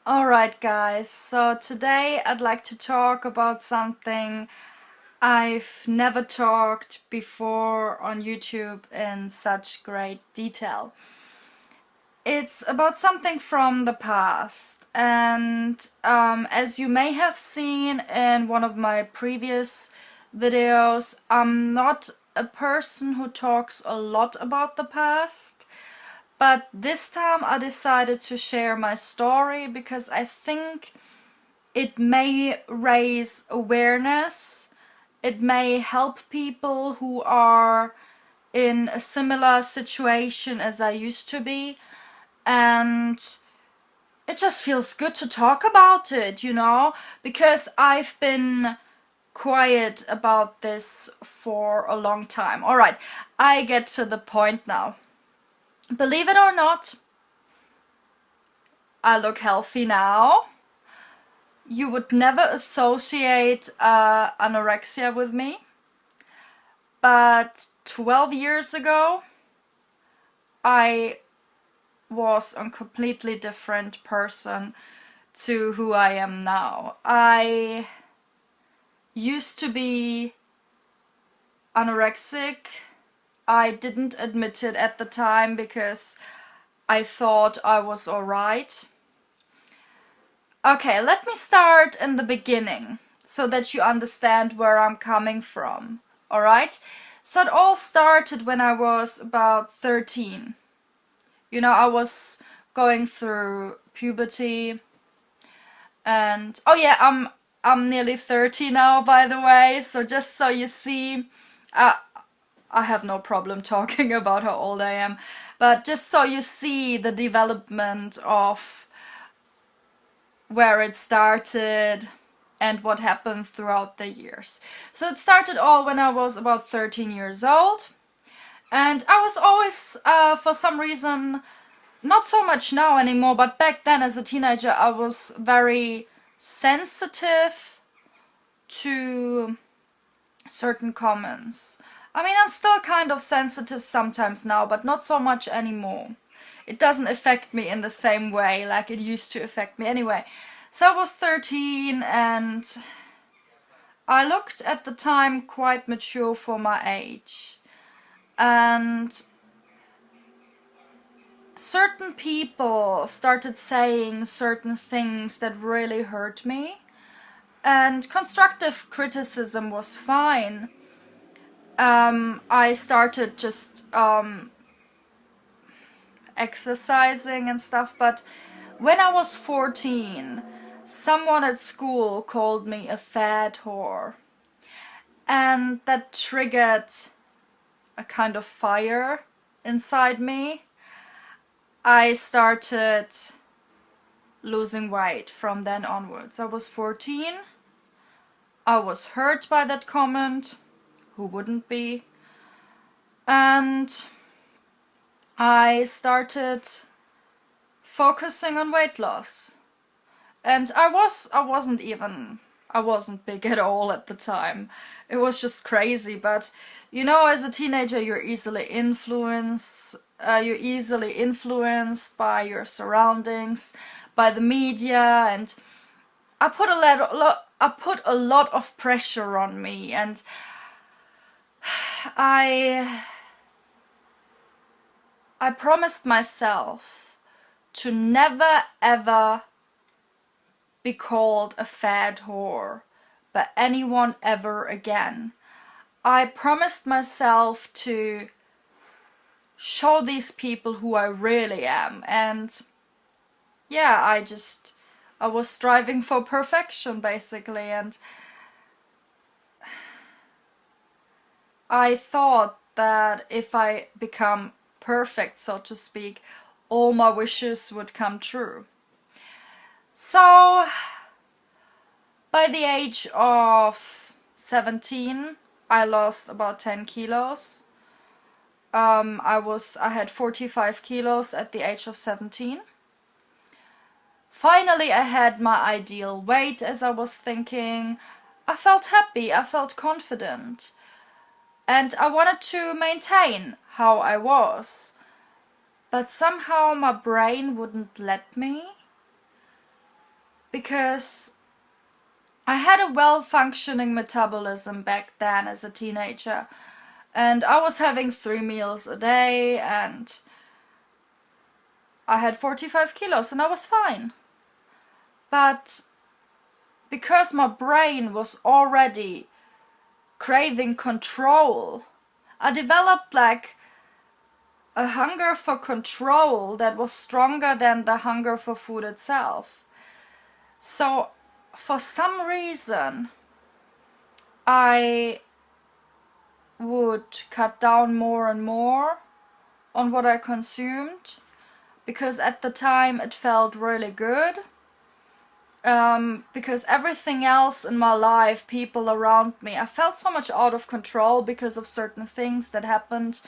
Alright, guys, so today I'd like to talk about something I've never talked before on YouTube in such great detail. It's about something from the past, and as you may have seen in one of my previous videos, I'm not a person who talks a lot about the past. But this time I decided to share my story because I think it may raise awareness. It may help people who are in a similar situation as I used to be. And it just feels good to talk about it, because I've been quiet about this for a long time. Alright, I get to the point now. Believe it or not, I look healthy now. You would never associate anorexia with me. But 12 years ago, I was a completely different person to who I am now. I used to be anorexic. I didn't admit it at the time because I thought I was alright. Okay, let me start in the beginning so that you understand where I'm coming from. Alright? So it all started when I was about 13. I was going through puberty and oh yeah, I'm nearly 30 now, by the way, so just so you see, I have no problem talking about how old I am, but just so you see the development of where it started and what happened throughout the years. So it started all when I was about 13 years old, and I was always, for some reason, not so much now anymore, but back then as a teenager I was very sensitive to certain comments. I mean, I'm still kind of sensitive sometimes now, but not so much anymore. It doesn't affect me in the same way like it used to affect me anyway. So I was 13 and I looked at the time quite mature for my age. And certain people started saying certain things that really hurt me. And constructive criticism was fine. I started just exercising and stuff, but when I was 14, someone at school called me a fat whore. And that triggered a kind of fire inside me. I started losing weight from then onwards. I was 14. I was hurt by that comment. Who wouldn't be? And I started focusing on weight loss. And I wasn't big at all at the time. It was just crazy, but as a teenager you're easily influenced by your surroundings, by the media, and I put a lot of pressure on me, and I promised myself to never ever be called a fat whore by anyone ever again. I promised myself to show these people who I really am, and yeah, I was striving for perfection basically, and I thought that if I become perfect, so to speak, all my wishes would come true. So, by the age of 17, I lost about 10 kilos. I had 45 kilos at the age of 17. Finally, I had my ideal weight, as I was thinking. I felt happy, I felt confident. And I wanted to maintain how I was. But somehow my brain wouldn't let me. because I had a well-functioning metabolism back then as a teenager, and I was having 3 meals a day, and I had 45 kilos and I was fine. But because my brain was already craving control, I developed like a hunger for control that was stronger than the hunger for food itself. So for some reason, I would cut down more and more on what I consumed, because at the time it felt really good. Because everything else in my life, people around me, I felt so much out of control because of certain things that happened.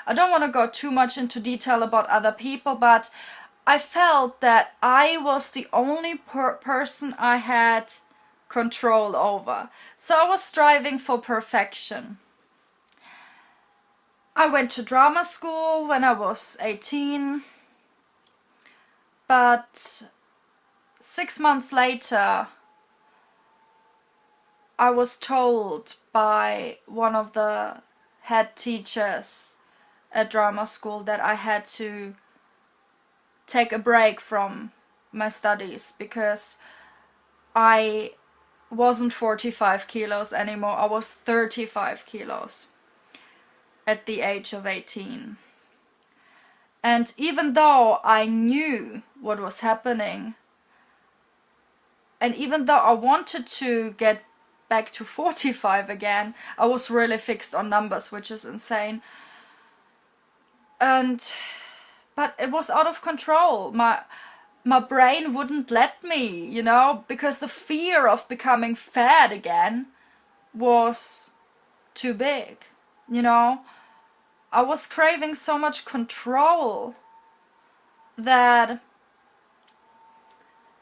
I don't want to go too much into detail about other people, but I felt that I was the only person I had control over. So I was striving for perfection. I went to drama school when I was 18, but 6 months later, I was told by one of the head teachers at drama school that I had to take a break from my studies because I wasn't 45 kilos anymore. I was 35 kilos at the age of 18. And even though I knew what was happening, and even though I wanted to get back to 45 again, I was really fixed on numbers, which is insane. But it was out of control. My brain wouldn't let me, you know, because the fear of becoming fat again was too big, you know. I was craving so much control that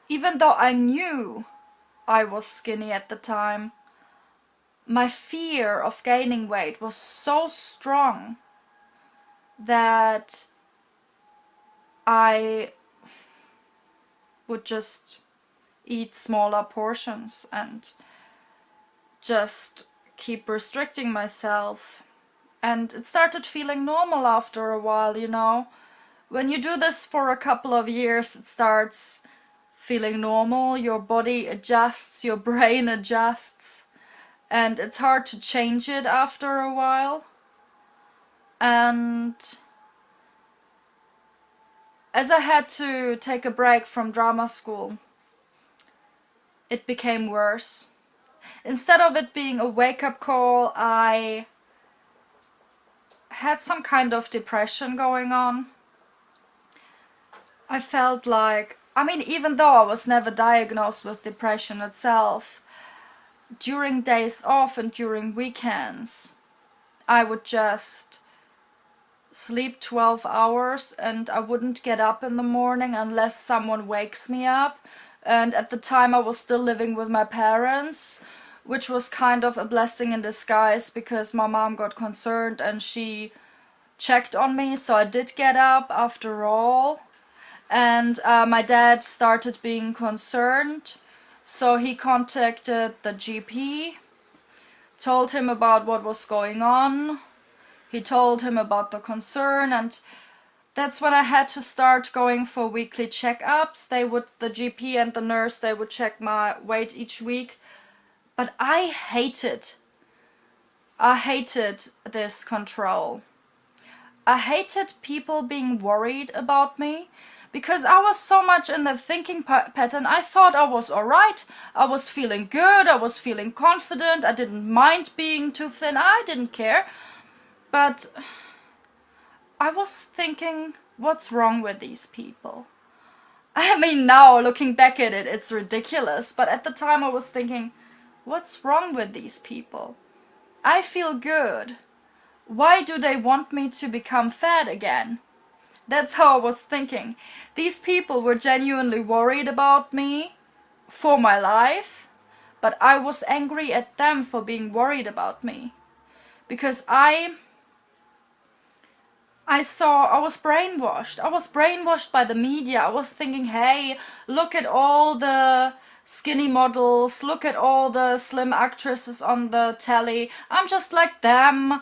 even though I knew I was skinny at the time, my fear of gaining weight was so strong that I would just eat smaller portions and just keep restricting myself. And it started feeling normal after a while, you know. When you do this for a couple of years, it starts feeling normal. Your body adjusts, your brain adjusts, and it's hard to change it after a while. And as I had to take a break from drama school, it became worse. Instead of it being a wake-up call, I had some kind of depression going on. I felt like, I mean, even though I was never diagnosed with depression itself, during days off and during weekends, I would just sleep 12 hours and I wouldn't get up in the morning unless someone wakes me up. And at the time I was still living with my parents, which was kind of a blessing in disguise because my mom got concerned and she checked on me, so I did get up after all. And my dad started being concerned, so he contacted the GP, told him about what was going on. He told him about the concern, and that's when I had to start going for weekly checkups. The GP and the nurse, they would check my weight each week. But I hated this control. I hated people being worried about me because I was so much in the thinking pattern. I thought I was alright. I was feeling good. I was feeling confident. I didn't mind being too thin. I didn't care. But I was thinking, what's wrong with these people? I mean, now looking back at it, it's ridiculous. But at the time I was thinking, what's wrong with these people? I feel good. Why do they want me to become fat again? That's how I was thinking. These people were genuinely worried about me for my life, but I was angry at them for being worried about me. Because I I was brainwashed. I was brainwashed by the media. I was thinking, hey, look at all the skinny models, look at all the slim actresses on the telly. I'm just like them.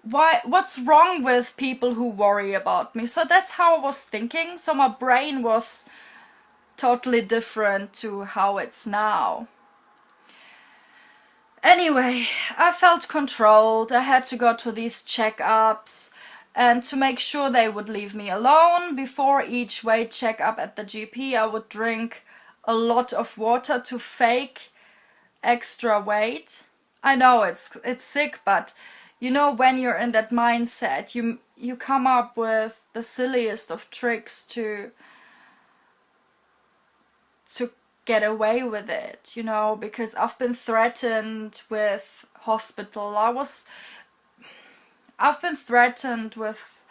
What's wrong with people who worry about me? So that's how I was thinking. So my brain was totally different to how it's now. Anyway, I felt controlled. I had to go to these checkups, and to make sure they would leave me alone before each weight checkup at the GP, I would drink a lot of water to fake extra weight. I know it's sick, but you know, when you're in that mindset, you come up with the silliest of tricks to get away with it, you know, because I've been threatened with hospital. I've been threatened with,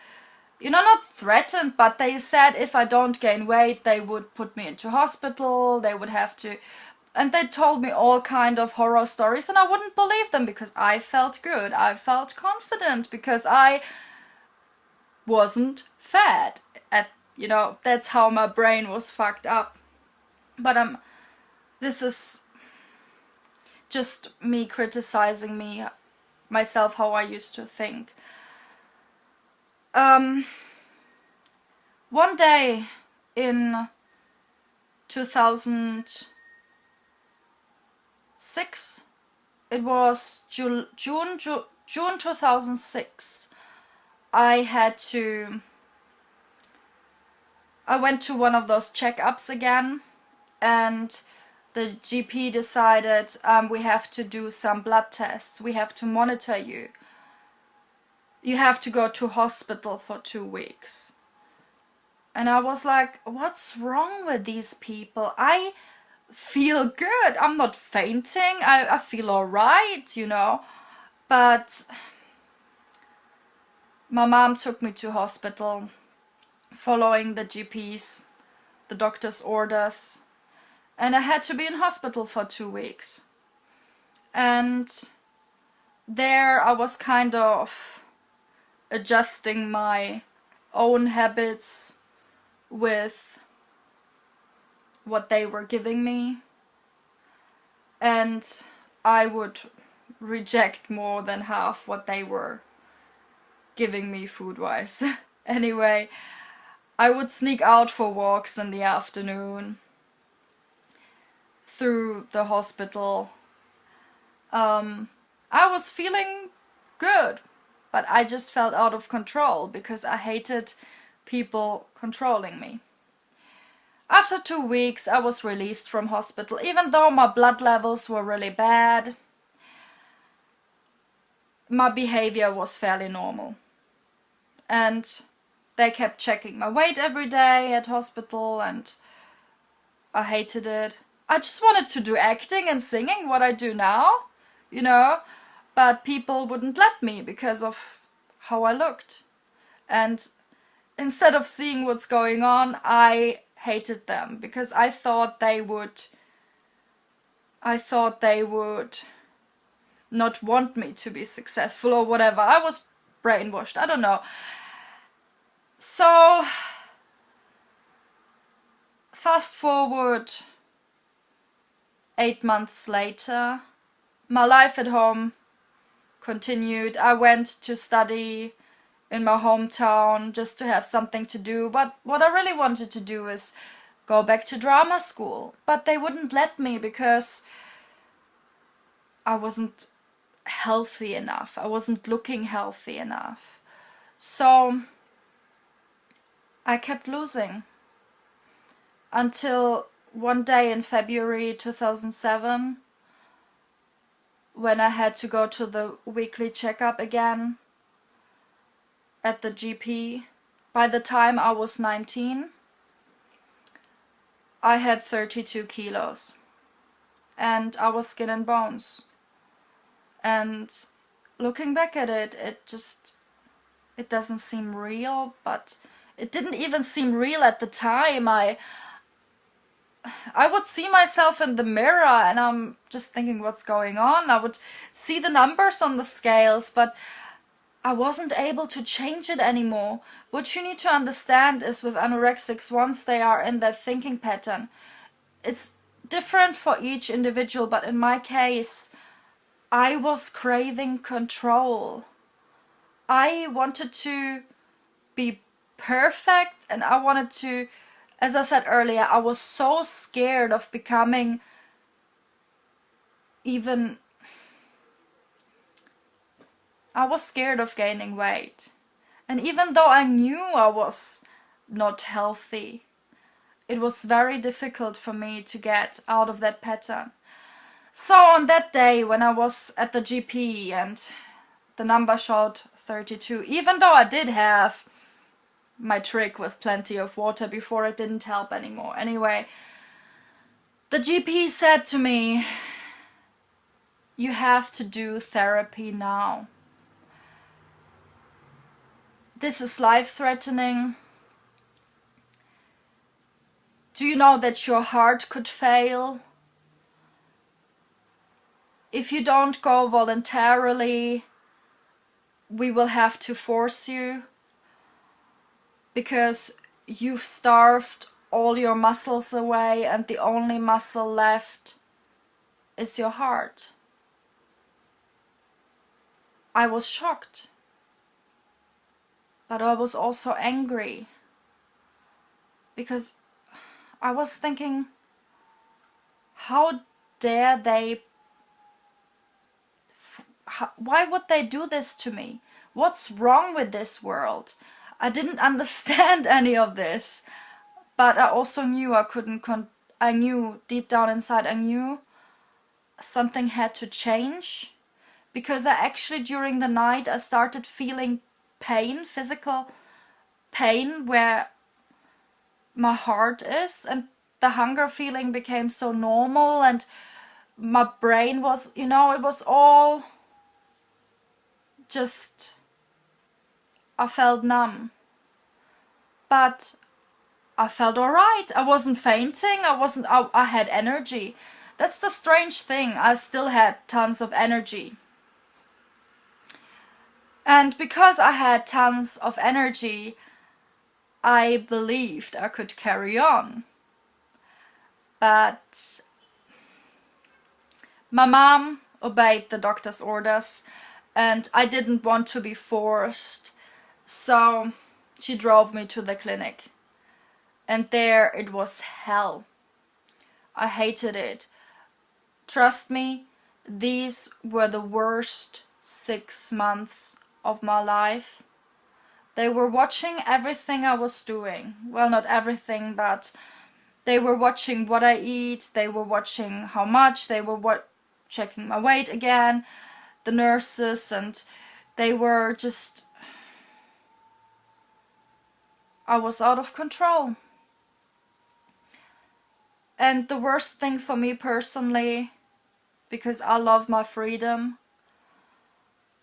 you know, not threatened, but they said if I don't gain weight, they would put me into hospital, they would have to, and they told me all kind of horror stories, and I wouldn't believe them because I felt good. I felt confident because I wasn't fat. You know, that's how my brain was fucked up. But this is just me criticizing myself, how I used to think. One day in 2006, it was June 2006, I went to one of those checkups again, and the GP decided we have to do some blood tests, we have to monitor you. You have to go to hospital for 2 weeks. And I was like, what's wrong with these people? I feel good. I'm not fainting. I feel alright, you know. But my mom took me to hospital following the doctor's orders. And I had to be in hospital for 2 weeks. And there I was kind of adjusting my own habits with what they were giving me, and I would reject more than half what they were giving me food-wise. Anyway, I would sneak out for walks in the afternoon through the hospital. I was feeling good, but I just felt out of control because I hated people controlling me. After 2 weeks, I was released from hospital, even though my blood levels were really bad. My behavior was fairly normal. And they kept checking my weight every day at hospital, and I hated it. I just wanted to do acting and singing, what I do now, you know, but people wouldn't let me because of how I looked. And instead of seeing what's going on, I hated them because I thought they would not want me to be successful or whatever. I was brainwashed. I don't know. So fast forward 8 months later, my life at home continued. I went to study in my hometown just to have something to do, but what I really wanted to do is go back to drama school, but they wouldn't let me because I wasn't healthy enough. I wasn't looking healthy enough. So I kept losing until one day in February 2007, when I had to go to the weekly checkup again at the GP. By the time I was 19, I had 32 kilos and I was skin and bones. And looking back at it, it doesn't seem real, but it didn't even seem real at the time. I would see myself in the mirror and I'm just thinking, what's going on? I would see the numbers on the scales, but I wasn't able to change it anymore. What you need to understand is with anorexics, once they are in that thinking pattern, it's different for each individual, but in my case, I was craving control. I wanted to be perfect, and I wanted to, as I said earlier, I was so scared of becoming even, I was scared of gaining weight. And even though I knew I was not healthy, it was very difficult for me to get out of that pattern. So on that day when I was at the GP and the number showed 32, even though I did have my trick with plenty of water before, it didn't help anymore. Anyway, the GP said to me, you have to do therapy now. This is life-threatening. Do you know that your heart could fail? If you don't go voluntarily, we will have to force you, because you've starved all your muscles away and the only muscle left is your heart. I was shocked, but I was also angry, because I was thinking, how dare they, why would they do this to me? What's wrong with this world? I didn't understand any of this, but I also knew I couldn't, I knew deep down inside, I knew something had to change, because I actually during the night I started feeling pain, physical pain where my heart is, and the hunger feeling became so normal, and my brain was, you know, it was all just, I felt numb. But I felt alright. I wasn't fainting, I had energy. That's the strange thing, I still had tons of energy. And because I had tons of energy, I believed I could carry on. But my mom obeyed the doctor's orders, and I didn't want to be forced, so she drove me to the clinic. And there it was hell. I hated it. Trust me, these were the worst 6 months of my life. They were watching everything I was doing. Well, not everything, but they were watching what I eat, they were watching how much, they were checking my weight again, the nurses, and they were just, I was out of control. And the worst thing for me personally, because I love my freedom,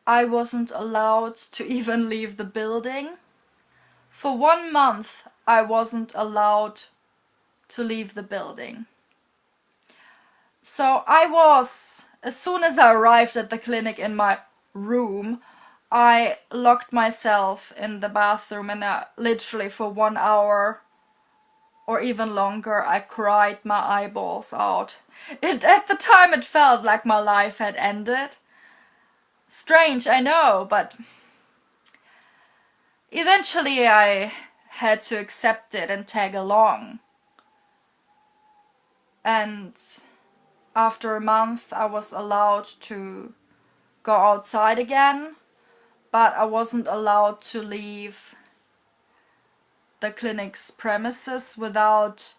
I wasn't allowed to even leave the building. For 1 month, I wasn't allowed to leave the building. So I was, as soon as I arrived at the clinic in my room, I locked myself in the bathroom, and literally for 1 hour or even longer I cried my eyeballs out. At the time it felt like my life had ended. Strange, I know, but eventually I had to accept it and tag along. And after a month I was allowed to go outside again, but I wasn't allowed to leave the clinic's premises without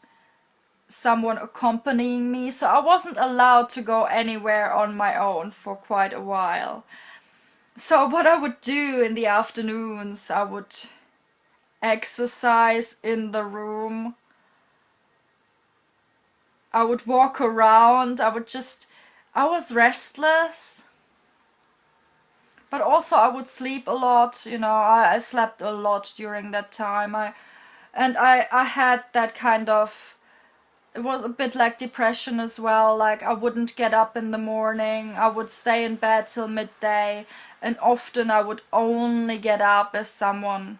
someone accompanying me, so I wasn't allowed to go anywhere on my own for quite a while. So what I would do in the afternoons, I would exercise in the room, I would walk around, I was restless, but also I would sleep a lot, you know, I slept a lot during that time. I had that kind of it was a bit like depression as well. Like I wouldn't get up in the morning, I would stay in bed till midday, and often I would only get up if someone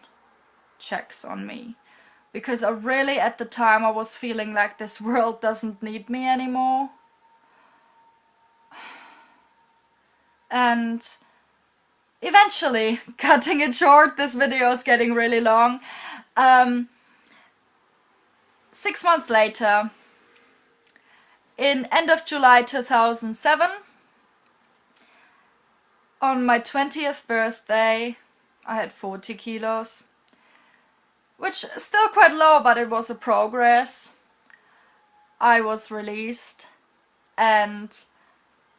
checks on me. Because I really, at the time, I was feeling like this world doesn't need me anymore. And eventually, cutting it short, this video is getting really long. 6 months later, in end of July 2007, on my 20th birthday, I had 40 kilos, which is still quite low, but it was a progress. I was released, and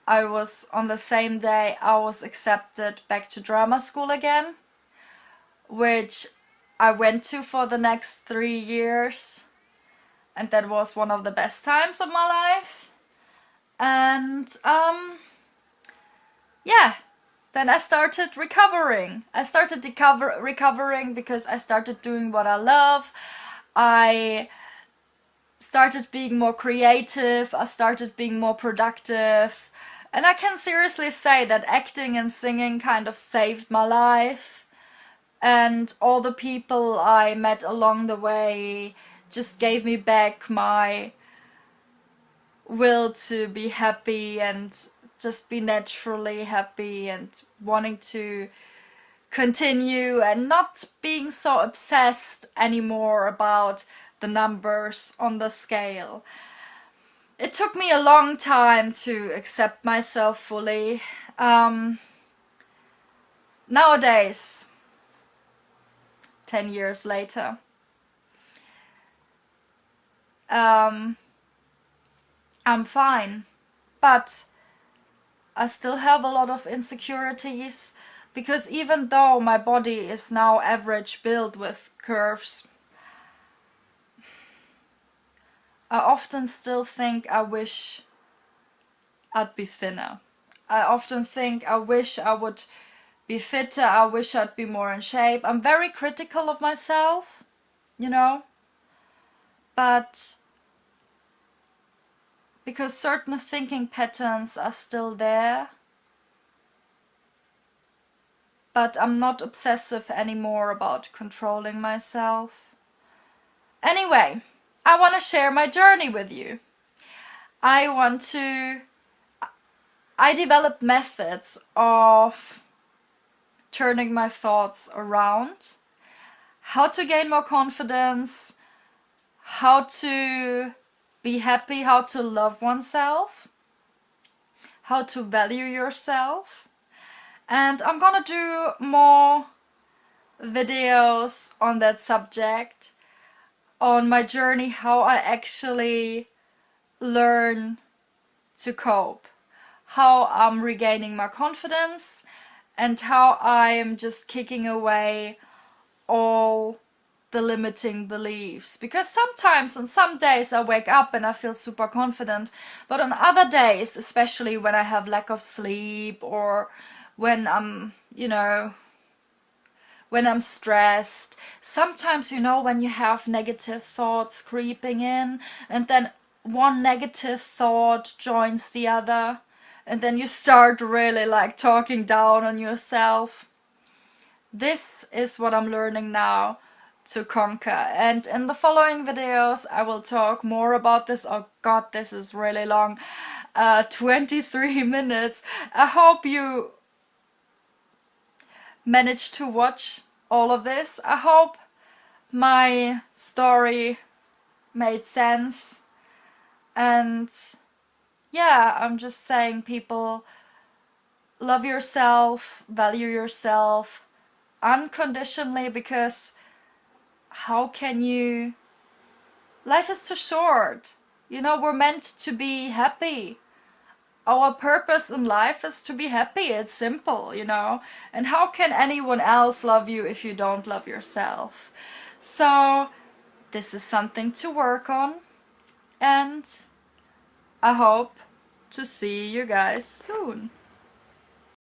I was, on the same day, I was accepted back to drama school again, which I went to for the next 3 years. And that was one of the best times of my life. And yeah, then I started recovering. I started recovering because I started doing what I love. I started being more creative. I started being more productive. And I can seriously say that acting and singing kind of saved my life. And all the people I met along the way just gave me back my will to be happy and just be naturally happy and wanting to continue and not being so obsessed anymore about the numbers on the scale. It took me a long time to accept myself fully. Nowadays, 10 years later, I'm fine, but I still have a lot of insecurities, because even though my body is now average build with curves, I often still think I wish I'd be thinner. I often think I wish I would be fitter, I wish I'd be more in shape. I'm very critical of myself, you know, but because certain thinking patterns are still there, but I'm not obsessive anymore about controlling myself. Anyway, I want to share my journey with you. I developed methods of turning my thoughts around, how to gain more confidence, how to be happy, how to love oneself, how to value yourself. And I'm gonna do more videos on that subject, on my journey, how I actually learn to cope, how I'm regaining my confidence, and how I am just kicking away all the limiting beliefs. Because sometimes, on some days, I wake up and I feel super confident, but on other days, especially when I have lack of sleep, or when I'm, when I'm stressed, sometimes, when you have negative thoughts creeping in, and then one negative thought joins the other, and then you start really talking down on yourself. This is what I'm learning now to conquer, and in the following videos I will talk more about this. Oh god, this is really long, 23 minutes. I hope you managed to watch all of this. I hope my story made sense, and yeah, I'm just saying, people, love yourself, value yourself unconditionally, because how can you? Life is too short. We're meant to be happy. Our purpose in life is to be happy. It's simple, And how can anyone else love you if you don't love yourself? So this is something to work on, and I hope to see you guys soon.